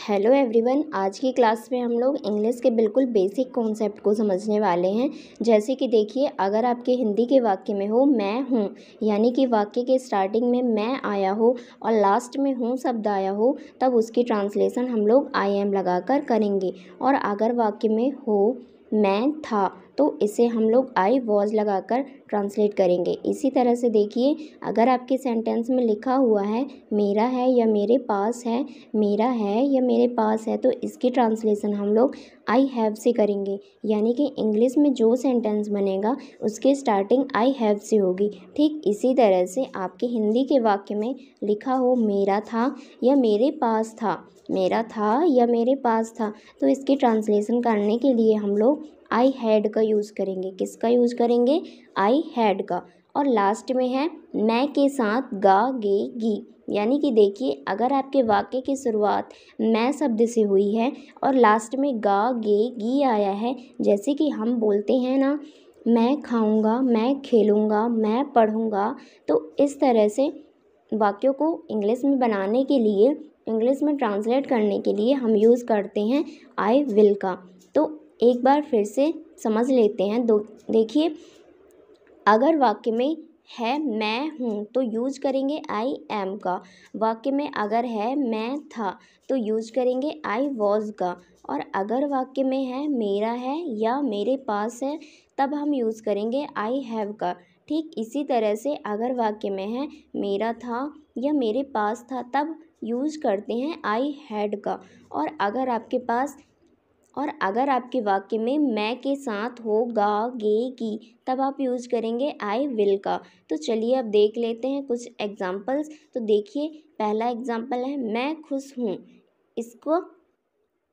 Hello everyone, आज की class में हम लोग इंग्लिश के बिल्कुल बेसिक कॉन्सेप्ट को समझने वाले हैं। जैसे कि देखिए, अगर आपके हिंदी के वाक्य में हो मैं हूँ, यानी कि वाक्य के स्टार्टिंग में मैं आया हो और लास्ट में हूँ शब्द आया हो, तब उसकी ट्रांसलेशन हम लोग आई एम लगाकर करेंगे। और अगर वाक्य में हो मैं था, तो इसे हम लोग आई वॉज लगाकर ट्रांसलेट करेंगे। इसी तरह से देखिए, अगर आपके सेंटेंस में लिखा हुआ है मेरा है या मेरे पास है, मेरा है या मेरे पास है, तो इसकी ट्रांसलेशन हम लोग आई हैव से करेंगे। यानी कि इंग्लिश में जो सेंटेंस बनेगा उसकी स्टार्टिंग आई हैव से होगी। ठीक इसी तरह से आपके हिंदी के वाक्य में लिखा हो मेरा था या मेरे पास था, मेरा था या मेरे पास था, तो इसकी ट्रांसलेशन करने के लिए हम लोग आई हैड का यूज़ करेंगे। किसका यूज़ करेंगे? आई हैड का। और लास्ट में है मैं के साथ गा गे गी। यानी कि देखिए, अगर आपके वाक्य की शुरुआत मैं शब्द से हुई है और लास्ट में गा गे गी आया है, जैसे कि हम बोलते हैं ना मैं खाऊंगा, मैं खेलूंगा, मैं पढ़ूंगा, तो इस तरह से वाक्यों को इंग्लिश में बनाने के लिए, इंग्लिश में ट्रांसलेट करने के लिए हम यूज़ करते हैं आई विल का। तो एक बार फिर से समझ लेते हैं। देखिए, अगर वाक्य में है मैं हूँ तो यूज करेंगे आई एम का। वाक्य में अगर है मैं था तो यूज करेंगे आई वॉज का। और अगर वाक्य में है मेरा है या मेरे पास है, तब हम यूज़ करेंगे आई हैव का। ठीक इसी तरह से अगर वाक्य में है मेरा था या मेरे पास था, तब यूज करते हैं आई हैड का। और अगर आपके वाक्य में मैं के साथ हो गा गे की, तब आप यूज़ करेंगे आई विल का। तो चलिए अब देख लेते हैं कुछ एग्जांपल्स। तो देखिए, पहला एग्जांपल है मैं खुश हूँ। इसको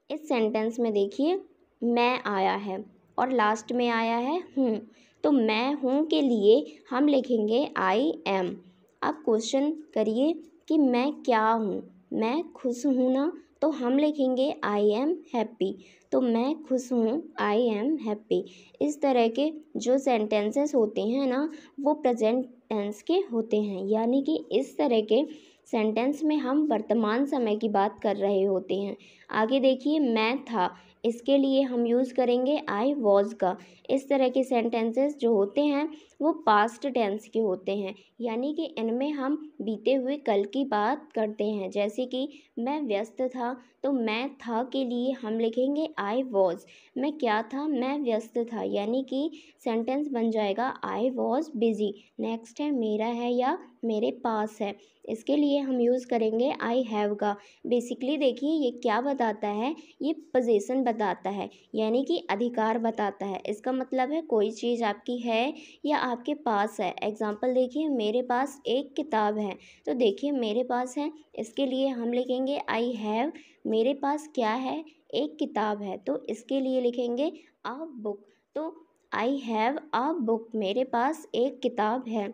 इस सेंटेंस में देखिए, मैं आया है और लास्ट में आया है हूँ, तो मैं हूँ के लिए हम लिखेंगे आई एम। अब क्वेश्चन करिए कि मैं क्या हूँ? मैं खुश हूँ ना, तो हम लिखेंगे आई एम हैप्पी। तो मैं खुश हूँ, आई एम हैप्पी। इस तरह के जो सेंटेंसेस होते हैं ना, वो प्रेजेंट टेंस के होते हैं। यानी कि इस तरह के सेंटेंस में हम वर्तमान समय की बात कर रहे होते हैं। आगे देखिए, मैं था, इसके लिए हम यूज़ करेंगे आई वॉज का। इस तरह के सेंटेंसेस जो होते हैं वो पास्ट टेंस के होते हैं। यानी कि इनमें हम बीते हुए कल की बात करते हैं। जैसे कि मैं व्यस्त था, तो मैं था के लिए हम लिखेंगे आई वॉज। मैं क्या था? मैं व्यस्त था, यानी कि सेंटेंस बन जाएगा आई वॉज बिजी। नेक्स्ट है मेरा है या मेरे पास है, इसके लिए हम यूज़ करेंगे आई हैव का। बेसिकली देखिए, ये क्या बताता है? ये पोजीशन बताता है, यानी कि अधिकार बताता है। इसका मतलब है कोई चीज़ आपकी है या आपके पास है। एग्जाम्पल देखिए, मेरे पास एक किताब है, तो देखिए मेरे पास है, इसके लिए हम लिखेंगे आई हैव। मेरे पास क्या है? एक किताब है, तो इसके लिए लिखेंगे अ बुक। तो आई हैव अ बुक, मेरे पास एक किताब है।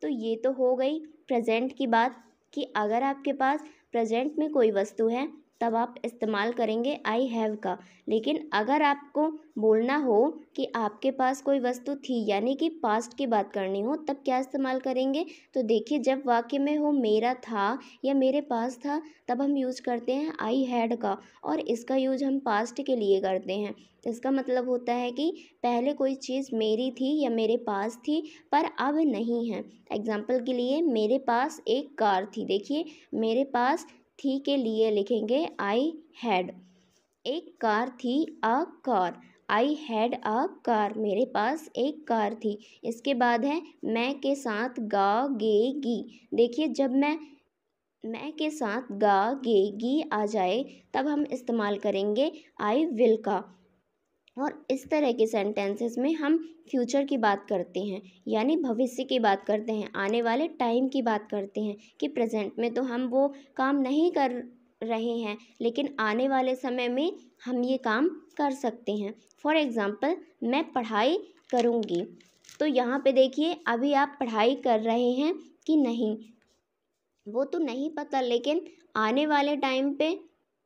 तो ये तो हो गई प्रेजेंट की बात, कि अगर आपके पास प्रेजेंट में कोई वस्तु है तब आप इस्तेमाल करेंगे आई हैव का। लेकिन अगर आपको बोलना हो कि आपके पास कोई वस्तु थी, यानी कि पास्ट की बात करनी हो, तब क्या इस्तेमाल करेंगे? तो देखिए, जब वाक्य में हो मेरा था या मेरे पास था, तब हम यूज़ करते हैं आई हैड का। और इसका यूज़ हम पास्ट के लिए करते हैं। इसका मतलब होता है कि पहले कोई चीज़ मेरी थी या मेरे पास थी, पर अब नहीं है। एग्जाम्पल के लिए, मेरे पास एक कार थी। देखिए, मेरे पास थी के लिए लिखेंगे आई हैड। एक कार थी, a car. I had a car, मेरे पास एक कार थी। इसके बाद है मैं के साथ गा गे गी। देखिए, जब मैं के साथ गा गे गी आ जाए, तब हम इस्तेमाल करेंगे आई विल का। और इस तरह के सेंटेंसेस में हम फ्यूचर की बात करते हैं, यानी भविष्य की बात करते हैं, आने वाले टाइम की बात करते हैं कि प्रेजेंट में तो हम वो काम नहीं कर रहे हैं, लेकिन आने वाले समय में हम ये काम कर सकते हैं। फॉर एग्ज़ाम्पल, मैं पढ़ाई करूँगी, तो यहाँ पे देखिए, अभी आप पढ़ाई कर रहे हैं कि नहीं, वो तो नहीं पता, लेकिन आने वाले टाइम पे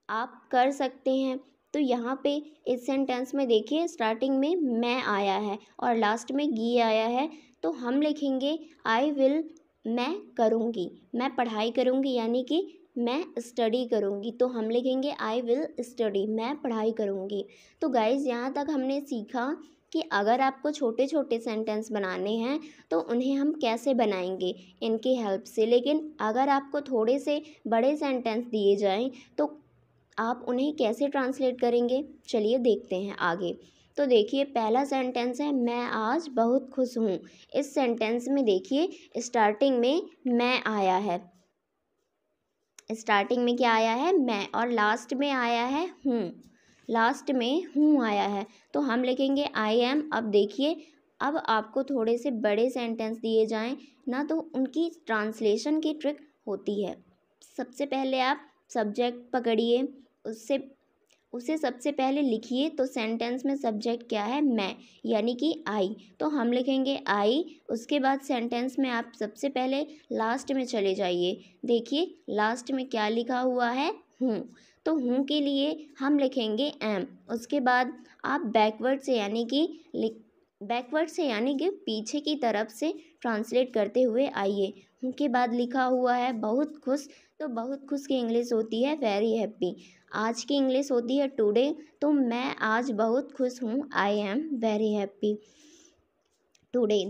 आप कर सकते हैं। तो यहाँ पे इस सेंटेंस में देखिए, स्टार्टिंग में मैं आया है और लास्ट में गी आया है, तो हम लिखेंगे आई विल, मैं करूँगी, मैं पढ़ाई करूँगी, यानी कि मैं स्टडी करूँगी, तो हम लिखेंगे आई विल स्टडी, मैं पढ़ाई करूँगी। तो गाइज़ यहाँ तक हमने सीखा कि अगर आपको छोटे छोटे सेंटेंस बनाने हैं तो उन्हें हम कैसे बनाएंगे, इनकी हेल्प से। लेकिन अगर आपको थोड़े से बड़े सेंटेंस दिए जाएं तो आप उन्हें कैसे ट्रांसलेट करेंगे, चलिए देखते हैं आगे। तो देखिए पहला सेंटेंस है मैं आज बहुत खुश हूँ। इस सेंटेंस में देखिए स्टार्टिंग में मैं आया है, स्टार्टिंग में क्या आया है, मैं, और लास्ट में आया है हूँ, लास्ट में हूँ आया है, तो हम लिखेंगे आई एम। अब देखिए अब आपको थोड़े से बड़े सेंटेंस दिए जाएं ना तो उनकी ट्रांसलेशन की ट्रिक होती है। सबसे पहले आप सब्जेक्ट पकड़िए, उसे सबसे पहले लिखिए। तो सेंटेंस में सब्जेक्ट क्या है, मैं, यानी कि आई, तो हम लिखेंगे आई। उसके बाद सेंटेंस में आप सबसे पहले लास्ट में चले जाइए, देखिए लास्ट में क्या लिखा हुआ है, हूँ, तो हूँ के लिए हम लिखेंगे एम। उसके बाद आप बैकवर्ड से यानी कि पीछे की तरफ से ट्रांसलेट करते हुए आइए। हूँ के बाद लिखा हुआ है बहुत खुश, तो बहुत खुश की इंग्लिश होती है वेरी हैप्पी। आज की इंग्लिश होती है टुडे, तो मैं आज बहुत खुश हूँ, I am very happy today.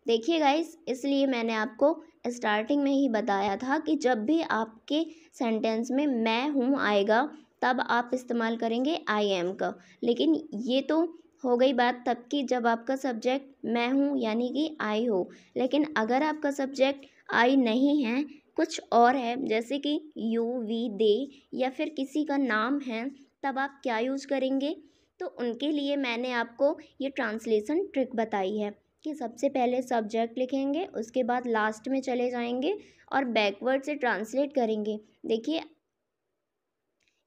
देखिए गाइस, इसलिए मैंने आपको स्टार्टिंग में ही बताया था कि जब भी आपके सेंटेंस में मैं हूँ आएगा तब आप इस्तेमाल करेंगे आई एम का। लेकिन ये तो हो गई बात तब की जब आपका सब्जेक्ट मैं हूँ यानी कि आई हो। लेकिन अगर आपका सब्जेक्ट आई नहीं है, कुछ और है, जैसे कि यू, वी, दे या फिर किसी का नाम है, तब आप क्या यूज़ करेंगे। तो उनके लिए मैंने आपको ये ट्रांसलेशन ट्रिक बताई है कि सबसे पहले सब्जेक्ट लिखेंगे, उसके बाद लास्ट में चले जाएंगे और बैकवर्ड से ट्रांसलेट करेंगे। देखिए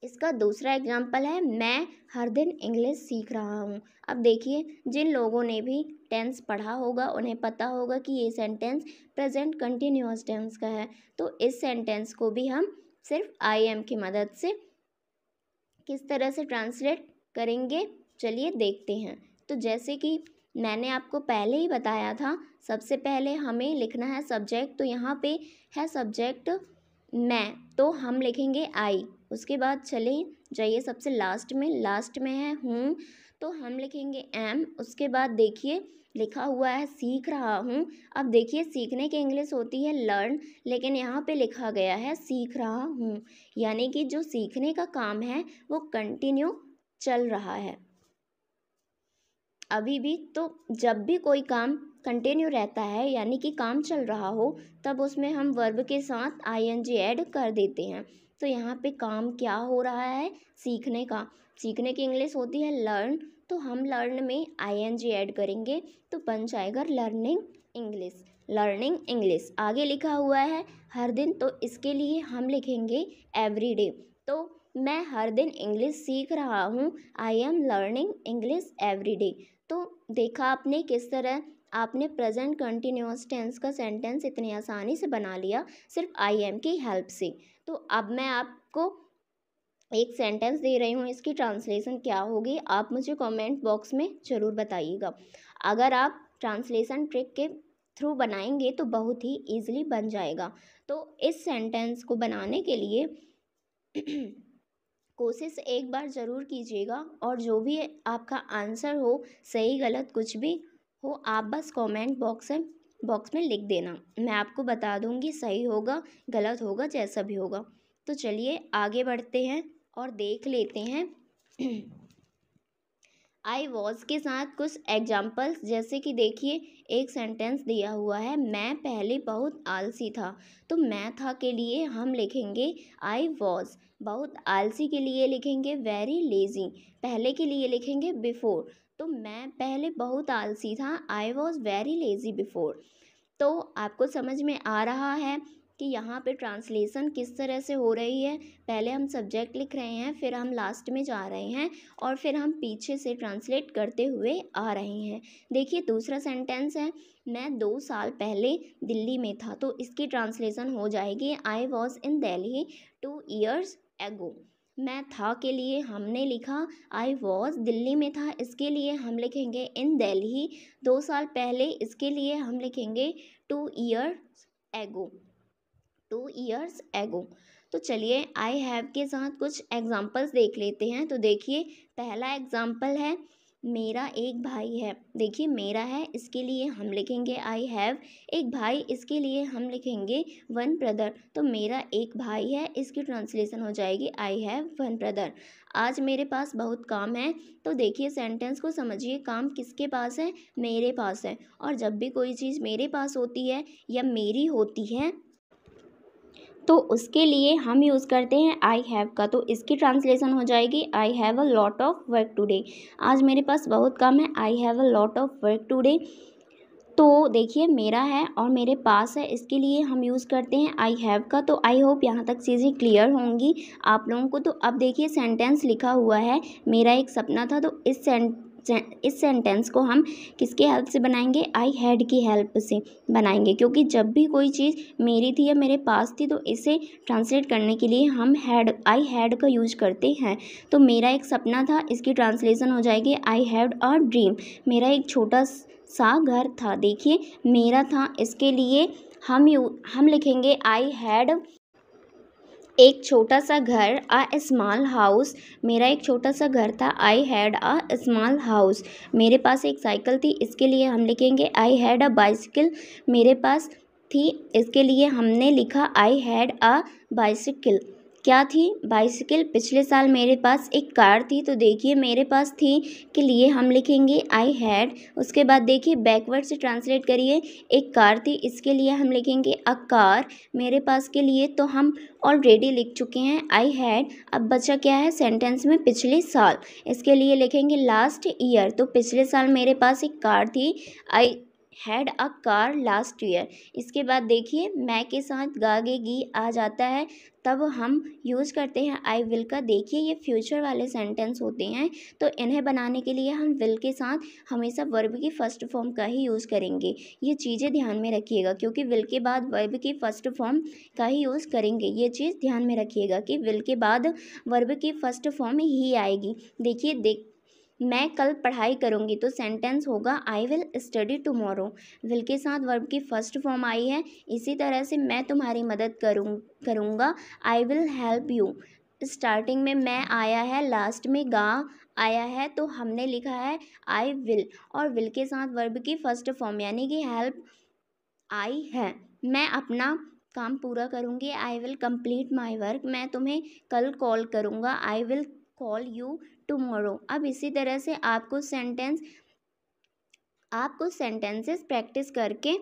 इसका दूसरा एग्जाम्पल है मैं हर दिन इंग्लिश सीख रहा हूँ। अब देखिए जिन लोगों ने भी टेंस पढ़ा होगा उन्हें पता होगा कि ये सेंटेंस प्रेजेंट कंटिन्यूअस टेंस का है। तो इस सेंटेंस को भी हम सिर्फ आई एम की मदद से किस तरह से ट्रांसलेट करेंगे, चलिए देखते हैं। तो जैसे कि मैंने आपको पहले ही बताया था, सबसे पहले हमें लिखना है सब्जेक्ट, तो यहाँ पे है सब्जेक्ट मैं, तो हम लिखेंगे आई। उसके बाद चले जाइए सबसे लास्ट में है हूँ, तो हम लिखेंगे एम। उसके बाद देखिए लिखा हुआ है सीख रहा हूँ। अब देखिए सीखने की इंग्लिश होती है लर्न, लेकिन यहाँ पे लिखा गया है सीख रहा हूँ, यानी कि जो सीखने का काम है वो कंटिन्यू चल रहा है अभी भी। तो जब भी कोई काम कंटिन्यू रहता है यानी कि काम चल रहा हो, तब उसमें हम वर्ब के साथ आईएनजी ऐड कर देते हैं। तो यहाँ पे काम क्या हो रहा है, सीखने का। सीखने की इंग्लिश होती है लर्न, तो हम लर्न में आईएनजी ऐड करेंगे तो बन जाएगा लर्निंग इंग्लिश। लर्निंग इंग्लिश आगे लिखा हुआ है हर दिन, तो इसके लिए हम लिखेंगे एवरीडे। तो मैं हर दिन इंग्लिश सीख रहा हूँ, I am learning English everyday. तो देखा आपने किस तरह आपने प्रेजेंट कंटिन्यूअस टेंस का सेंटेंस इतनी आसानी से बना लिया सिर्फ आई एम की हेल्प से। तो अब मैं आपको एक सेंटेंस दे रही हूँ, इसकी ट्रांसलेशन क्या होगी आप मुझे कमेंट बॉक्स में ज़रूर बताइएगा। अगर आप ट्रांसलेशन ट्रिक के थ्रू बनाएंगे तो बहुत ही ईजिली बन जाएगा। तो इस सेंटेंस को बनाने के लिए कोशिश एक बार ज़रूर कीजिएगा, और जो भी आपका आंसर हो, सही गलत कुछ भी हो, आप बस कमेंट बॉक्स में लिख देना, मैं आपको बता दूंगी सही होगा गलत होगा जैसा भी होगा। तो चलिए आगे बढ़ते हैं और देख लेते हैं आई वॉज के साथ कुछ एग्जाम्पल्स। जैसे कि देखिए एक सेंटेंस दिया हुआ है मैं पहले बहुत आलसी था, तो मैं था के लिए हम लिखेंगे आई वॉज। बहुत आलसी के लिए लिखेंगे वेरी लेजी। पहले के लिए लिखेंगे बिफोर, तो मैं पहले बहुत आलसी था, I was very lazy before. तो आपको समझ में आ रहा है कि यहाँ पे ट्रांसलेशन किस तरह से हो रही है। पहले हम सब्जेक्ट लिख रहे हैं, फिर हम लास्ट में जा रहे हैं और फिर हम पीछे से ट्रांसलेट करते हुए आ रहे हैं। देखिए दूसरा सेंटेंस है मैं 2 साल पहले दिल्ली में था, तो इसकी ट्रांसलेशन हो जाएगी I was in Delhi 2 years ago। मैं था के लिए हमने लिखा आई वॉज, दिल्ली में था इसके लिए हम लिखेंगे इन दिल्ली, 2 साल पहले इसके लिए हम लिखेंगे 2 years ago, 2 years ago। तो चलिए आई हैव के साथ कुछ एग्जांपल्स देख लेते हैं। तो देखिए पहला एग्जांपल है मेरा एक भाई है। देखिए मेरा है, इसके लिए हम लिखेंगे आई हैव। एक भाई, इसके लिए हम लिखेंगे वन ब्रदर। तो मेरा एक भाई है, इसकी ट्रांसलेशन हो जाएगी आई हैव वन ब्रदर। आज मेरे पास बहुत काम है। तो देखिए सेंटेंस को समझिए, काम किसके पास है? मेरे पास है। और जब भी कोई चीज़ मेरे पास होती है या मेरी होती है तो उसके लिए हम यूज़ करते हैं आई हैव का। तो इसकी ट्रांसलेशन हो जाएगी I have a lot of work today. आज मेरे पास बहुत काम है, I have a lot of work today. तो देखिए मेरा है और मेरे पास है, इसके लिए हम यूज़ करते हैं आई हैव का। तो आई होप यहाँ तक चीज़ें क्लियर होंगी आप लोगों को। तो अब देखिए सेंटेंस लिखा हुआ है मेरा एक सपना था। तो इस सेंटेंस को हम किसके हेल्प से बनाएंगे? आई हैड की हेल्प से बनाएंगे, क्योंकि जब भी कोई चीज़ मेरी थी या मेरे पास थी तो इसे ट्रांसलेट करने के लिए हम आई हैड का यूज करते हैं। तो मेरा एक सपना था, इसकी ट्रांसलेशन हो जाएगी आई हैड अ ड्रीम। मेरा एक छोटा सा घर था। देखिए मेरा था, इसके लिए हम लिखेंगे आई हैड एक छोटा सा घर, अ स्मॉल हाउस। मेरा एक छोटा सा घर था, I had a small house. मेरे पास एक साइकिल थी, इसके लिए हम लिखेंगे आई हैड अ बाइसिकल। मेरे पास थी, इसके लिए हमने लिखा आई हैड अ बाइसिकल। क्या थी? बाइसिकल। पिछले साल मेरे पास एक कार थी। तो देखिए मेरे पास थी के लिए हम लिखेंगे आई हैड। उसके बाद देखिए बैकवर्ड से ट्रांसलेट करिए, एक कार थी, इसके लिए हम लिखेंगे अ कार। मेरे पास के लिए तो हम ऑलरेडी लिख चुके हैं आई हैड। अब बचा क्या है सेंटेंस में? पिछले साल। इसके लिए लिखेंगे लास्ट ईयर। तो पिछले साल मेरे पास एक कार थी, I had a car last year. इसके बाद देखिए मैं के साथ गागेगी आ जाता है, तब हम यूज़ करते हैं आई विल का। देखिए ये फ्यूचर वाले सेंटेंस होते हैं, तो इन्हें बनाने के लिए हम विल के साथ हमेशा वर्ब की फर्स्ट फॉर्म का ही यूज़ करेंगे। ये चीज़ें ध्यान में रखिएगा, क्योंकि विल के बाद वर्ब की फर्स्ट फॉर्म का ही यूज़ करेंगे। ये चीज़ ध्यान में रखिएगा कि विल के बाद वर्ब की फर्स्ट फॉर्म ही आएगी। देखिए मैं कल पढ़ाई करूँगी, तो सेंटेंस होगा I will study tomorrow. Will के साथ वर्ब की फर्स्ट फॉर्म आई है। इसी तरह से मैं तुम्हारी मदद करूँगा, I will help you. Starting में मैं आया है, लास्ट में गा आया है, तो हमने लिखा है आई विल। और विल के साथ वर्ब की फर्स्ट फॉर्म यानी कि हेल्प आई है। मैं अपना काम पूरा करूँगी, I will complete my work. मैं तुम्हें कल कॉल करूँगा, I will call you tomorrow. अब इसी तरह से आपको सेंटेंसेस प्रैक्टिस करके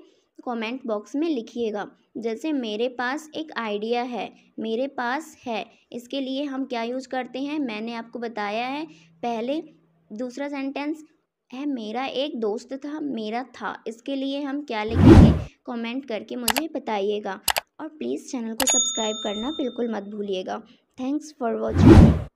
कमेंट बॉक्स में लिखिएगा। जैसे मेरे पास एक आइडिया है, मेरे पास है, इसके लिए हम क्या यूज़ करते हैं मैंने आपको बताया है पहले। दूसरा सेंटेंस है मेरा एक दोस्त था, मेरा था, इसके लिए हम क्या लिखेंगे कमेंट करके मुझे बताइएगा। और प्लीज़ चैनल को सब्सक्राइब करना बिल्कुल मत भूलिएगा। Thanks for watching.